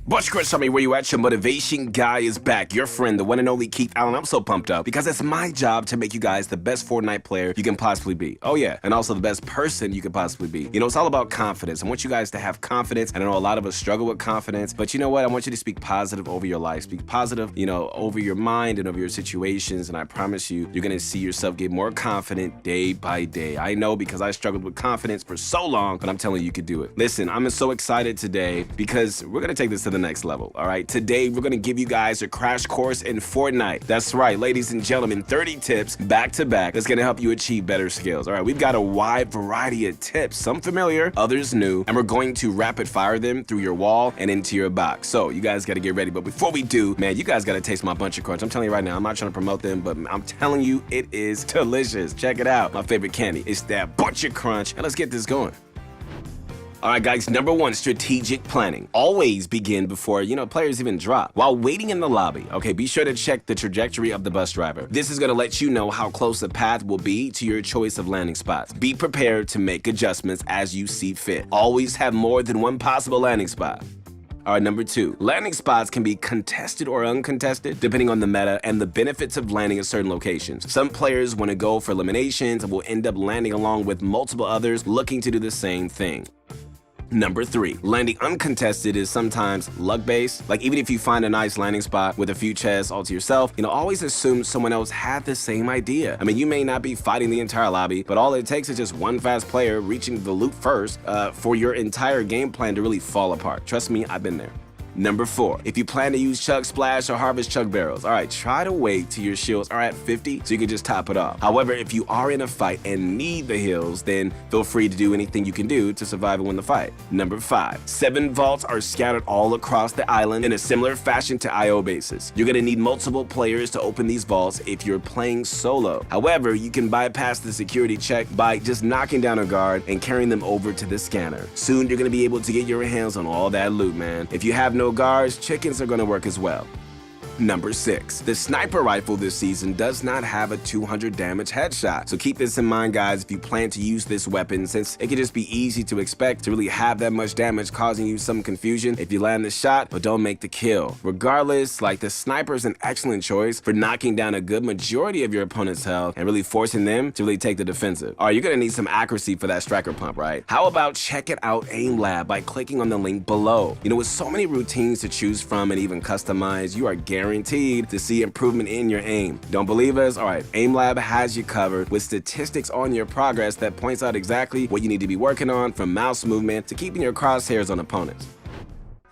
Butch Chris, tell me where you at. Your motivation guy is back. Your friend, the one and only Keith Allen. I'm so pumped up because it's my job to make you guys the best Fortnite player you can possibly be. Oh yeah, and also the best person you can possibly be. You know, it's all about confidence. I want you guys to have confidence. And I know a lot of us struggle with confidence, but you know what? I want you to speak positive over your life. Speak positive, over your mind and over your situations. And I promise you, you're gonna see yourself get more confident day by day. I know because I struggled with confidence for so long, but I'm telling you, you could do it. Listen, I'm so excited today because we're gonna take this to the next level, all right? Today, we're gonna give you guys a crash course in Fortnite. That's right, ladies and gentlemen, 30 tips back to back that's gonna help you achieve better skills. All right, we've got a wide variety of tips, some familiar, others new, and we're going to rapid fire them through your wall and into your box. So you guys gotta get ready, but before we do, man, you guys gotta taste my Bunch of Crunch. I'm telling you right now, I'm not trying to promote them, but I'm telling you, it is delicious. Check it out. My favorite candy is that Bunch of Crunch, and let's get this going. All right, guys, number one, strategic planning. Always begin before, players even drop. While waiting in the lobby, okay, be sure to check the trajectory of the bus driver. This is gonna let you know how close the path will be to your choice of landing spots. Be prepared to make adjustments as you see fit. Always have more than one possible landing spot. All right, number two, landing spots can be contested or uncontested depending on the meta and the benefits of landing at certain locations. Some players want to go for eliminations and will end up landing along with multiple others looking to do the same thing. Number three, landing uncontested is sometimes luck-based. Like even if you find a nice landing spot with a few chests all to yourself, always assume someone else had the same idea. I mean, you may not be fighting the entire lobby, but all it takes is just one fast player reaching the loop first for your entire game plan to really fall apart. Trust me, I've been there. Number four, if you plan to use Chug Splash or Harvest Chug Barrels, all right, try to wait till your shields are at 50 so you can just top it off. However, if you are in a fight and need the heals, then feel free to do anything you can do to survive and win the fight. Number five, 7 vaults are scattered all across the island in a similar fashion to IO bases. You're gonna need multiple players to open these vaults if you're playing solo. However, you can bypass the security check by just knocking down a guard and carrying them over to the scanner. Soon, you're gonna be able to get your hands on all that loot, man. If you have no guards, chickens are gonna work as well. Number 6, the sniper rifle this season does not have a 200 damage headshot. So keep this in mind, guys, if you plan to use this weapon, since it can just be easy to expect to really have that much damage, causing you some confusion if you land the shot, but don't make the kill. Regardless, the sniper is an excellent choice for knocking down a good majority of your opponent's health and really forcing them to really take the defensive. All right, you're gonna need some accuracy for that striker pump, right? How about checking out Aim Lab by clicking on the link below? With so many routines to choose from and even customize, you are guaranteed to see improvement in your aim. Don't believe us? All right, Aim Lab has you covered with statistics on your progress that points out exactly what you need to be working on, from mouse movement to keeping your crosshairs on opponents.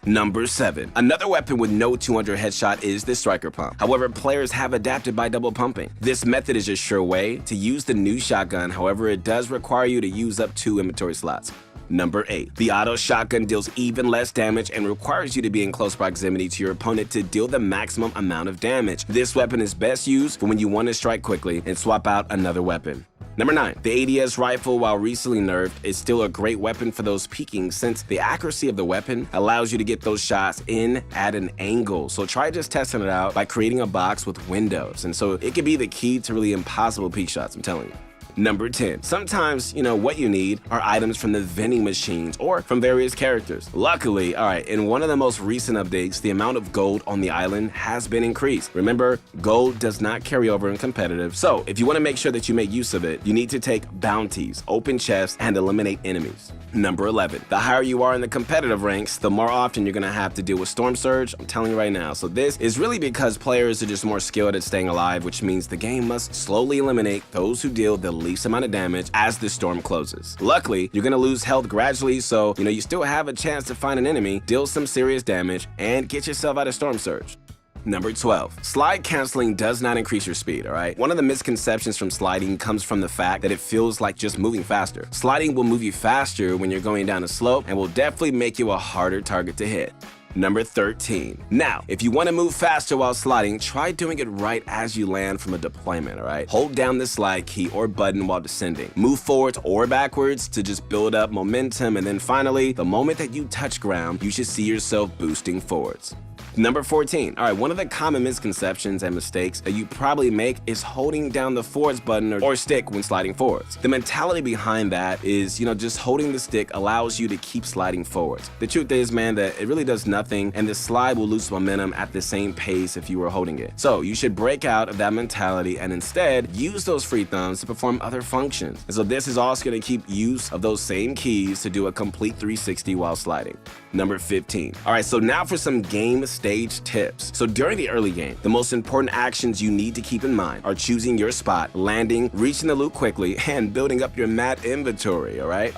Number 7, another weapon with no 200 headshot is the striker pump. However, players have adapted by double pumping. This method is a sure way to use the new shotgun. However, it does require you to use up 2 inventory slots. Number 8, the auto shotgun deals even less damage and requires you to be in close proximity to your opponent to deal the maximum amount of damage. This weapon is best used for when you want to strike quickly and swap out another weapon. Number 9, the ADS rifle, while recently nerfed, is still a great weapon for those peeking, since the accuracy of the weapon allows you to get those shots in at an angle. So try just testing it out by creating a box with windows. And so it can be the key to really impossible peek shots, I'm telling you. Number 10, sometimes, what you need are items from the vending machines or from various characters. Luckily, all right, in one of the most recent updates, the amount of gold on the island has been increased. Remember, gold does not carry over in competitive, so if you want to make sure that you make use of it, you need to take bounties, open chests, and eliminate enemies. Number 11, the higher you are in the competitive ranks, the more often you're gonna have to deal with Storm Surge. I'm telling you right now. So this is really because players are just more skilled at staying alive, which means the game must slowly eliminate those who deal the least amount of damage as the storm closes. Luckily, you're gonna lose health gradually, so you still have a chance to find an enemy, deal some serious damage, and get yourself out of Storm Surge. Number 12, slide canceling does not increase your speed, all right? One of the misconceptions from sliding comes from the fact that it feels like just moving faster. Sliding will move you faster when you're going down a slope and will definitely make you a harder target to hit. Number 13. Now, if you want to move faster while sliding, try doing it right as you land from a deployment, all right? Hold down the slide key or button while descending. Move forwards or backwards to just build up momentum, and then finally, the moment that you touch ground, you should see yourself boosting forwards. Number 14. All right, one of the common misconceptions and mistakes that you probably make is holding down the forwards button or stick when sliding forwards. The mentality behind that is, just holding the stick allows you to keep sliding forwards. The truth is, man, that it really does nothing, and the slide will lose momentum at the same pace if you were holding it. So you should break out of that mentality and instead use those free thumbs to perform other functions. And so this is also going to keep use of those same keys to do a complete 360 while sliding. Number 15. All right, so now for some game stage tips. So during the early game, the most important actions you need to keep in mind are choosing your spot, landing, reaching the loot quickly, and building up your mat inventory, all right?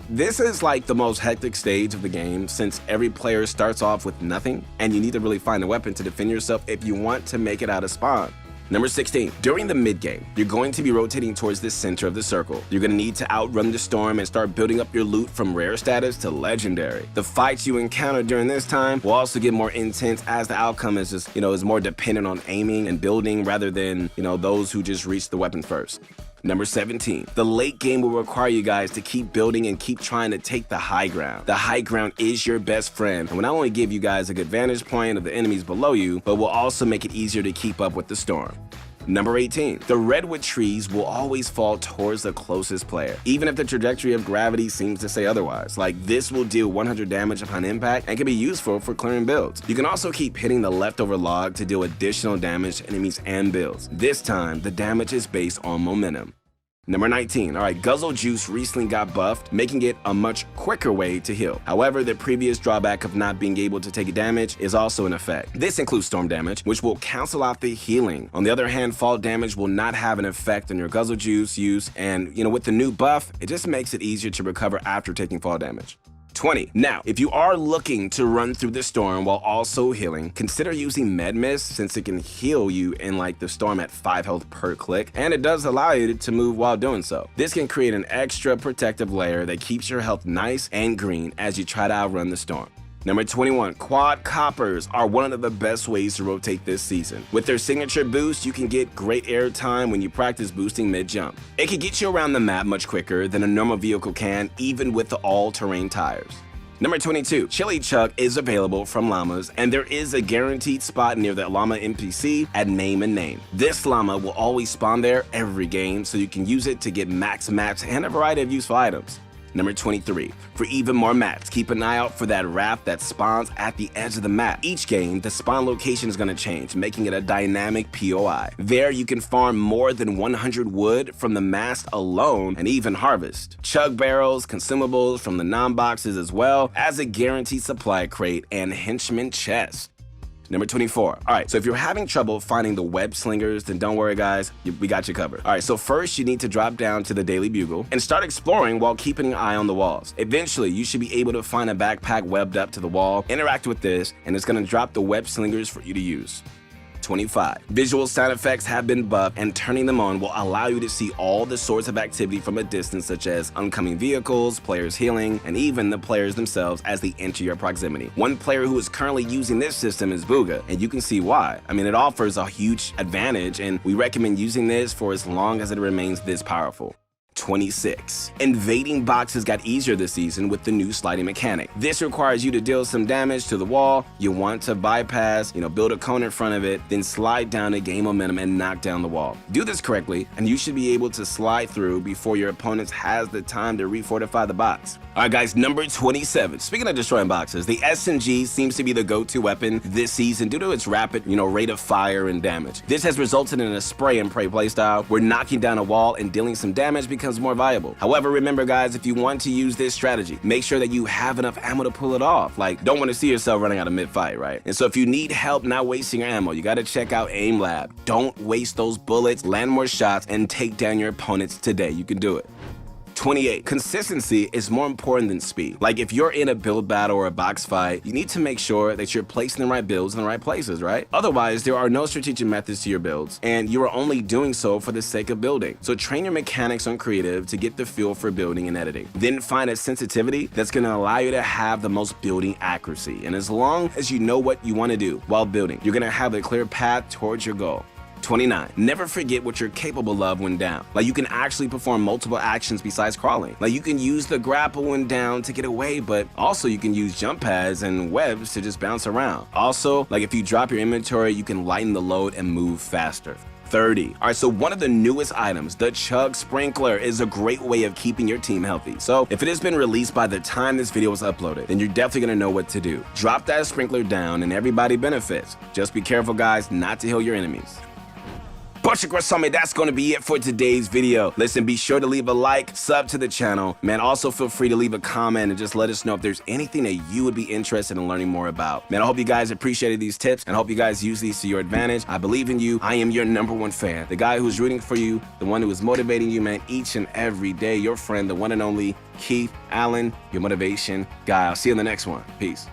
This is like the most hectic stage of the game since every player starts off with nothing, and you need to really find a weapon to defend yourself if you want to make it out of spawn. Number 16. During the mid-game, you're going to be rotating towards the center of the circle. You're going to need to outrun the storm and start building up your loot from rare status to legendary. The fights you encounter during this time will also get more intense as the outcome is just, is more dependent on aiming and building rather than, those who just reach the weapon first. Number 17. The late game will require you guys to keep building and keep trying to take the high ground. The high ground is your best friend and will not only give you guys a good vantage point of the enemies below you, but will also make it easier to keep up with the storm. Number 18. The redwood trees will always fall towards the closest player, even if the trajectory of gravity seems to say otherwise. Like, this will deal 100 damage upon impact and can be useful for clearing builds. You can also keep hitting the leftover log to deal additional damage to enemies and builds. This time, the damage is based on momentum. Number 19. All right, Guzzle Juice recently got buffed, making it a much quicker way to heal. However, the previous drawback of not being able to take damage is also in effect. This includes storm damage, which will cancel out the healing. On the other hand, fall damage will not have an effect on your Guzzle Juice use, and with the new buff, it just makes it easier to recover after taking fall damage. 20. Now, if you are looking to run through the storm while also healing, consider using Med Mist since it can heal you in the storm at 5 health per click, and it does allow you to move while doing so. This can create an extra protective layer that keeps your health nice and green as you try to outrun the storm. Number 21. Quad Coppers are one of the best ways to rotate this season. With their signature boost, you can get great air time when you practice boosting mid-jump. It can get you around the map much quicker than a normal vehicle can, even with the all-terrain tires. Number 22. Chili Chuck is available from llamas, and there is a guaranteed spot near that llama NPC at Name and Name. This llama will always spawn there every game, so you can use it to get max mats and a variety of useful items. Number 23. For even more mats, keep an eye out for that raft that spawns at the edge of the map. Each game, the spawn location is going to change, making it a dynamic POI. There, you can farm more than 100 wood from the mast alone and even harvest chug barrels, consumables from the non-boxes as well as a guaranteed supply crate and henchman chest. Number 24. All right, so if you're having trouble finding the web slingers, then don't worry, guys. We got you covered. All right, so first you need to drop down to the Daily Bugle and start exploring while keeping an eye on the walls. Eventually, you should be able to find a backpack webbed up to the wall, interact with this, and it's going to drop the web slingers for you to use. 25. Visual sound effects have been buffed, and turning them on will allow you to see all the sorts of activity from a distance, such as oncoming vehicles, players healing, and even the players themselves as they enter your proximity. One player who is currently using this system is Booga, and you can see why. I mean, it offers a huge advantage, and we recommend using this for as long as it remains this powerful. 26. Invading boxes got easier this season with the new sliding mechanic. This requires you to deal some damage to the wall. You want to bypass, build a cone in front of it, then slide down to gain momentum and knock down the wall. Do this correctly, and you should be able to slide through before your opponent has the time to refortify the box. All right, guys, number 27. Speaking of destroying boxes, the SMG seems to be the go-to weapon this season due to its rapid, rate of fire and damage. This has resulted in a spray and pray playstyle where knocking down a wall and dealing some damage becomes more valuable. However, remember, guys, if you want to use this strategy, make sure that you have enough ammo to pull it off. Don't want to see yourself running out of mid-fight, right? And so if you need help not wasting your ammo, you got to check out Aim Lab. Don't waste those bullets, land more shots, and take down your opponents today. You can do it. 28. Consistency is more important than speed. If you're in a build battle or a box fight, you need to make sure that you're placing the right builds in the right places, right? Otherwise, there are no strategic methods to your builds, and you are only doing so for the sake of building. So train your mechanics on creative to get the feel for building and editing. Then find a sensitivity that's going to allow you to have the most building accuracy. And as long as you know what you want to do while building, you're going to have a clear path towards your goal. 29. Never forget what you're capable of when down. Like, you can actually perform multiple actions besides crawling. Like, you can use the grapple when down to get away, but also you can use jump pads and webs to just bounce around. Also, like, if you drop your inventory, you can lighten the load and move faster. 30. All right, so one of the newest items, the Chug Sprinkler, is a great way of keeping your team healthy. So if it has been released by the time this video was uploaded, then you're definitely gonna know what to do. Drop that sprinkler down and everybody benefits. Just be careful, guys, not to heal your enemies. But that's going to be it for today's video. Listen, be sure to leave a like, sub to the channel. Man, also feel free to leave a comment and just let us know if there's anything that you would be interested in learning more about. Man, I hope you guys appreciated these tips and I hope you guys use these to your advantage. I believe in you. I am your #1 fan. The guy who's rooting for you, the one who is motivating you, man, each and every day. Your friend, the one and only Keith Allen, your motivation guy. I'll see you in the next one. Peace.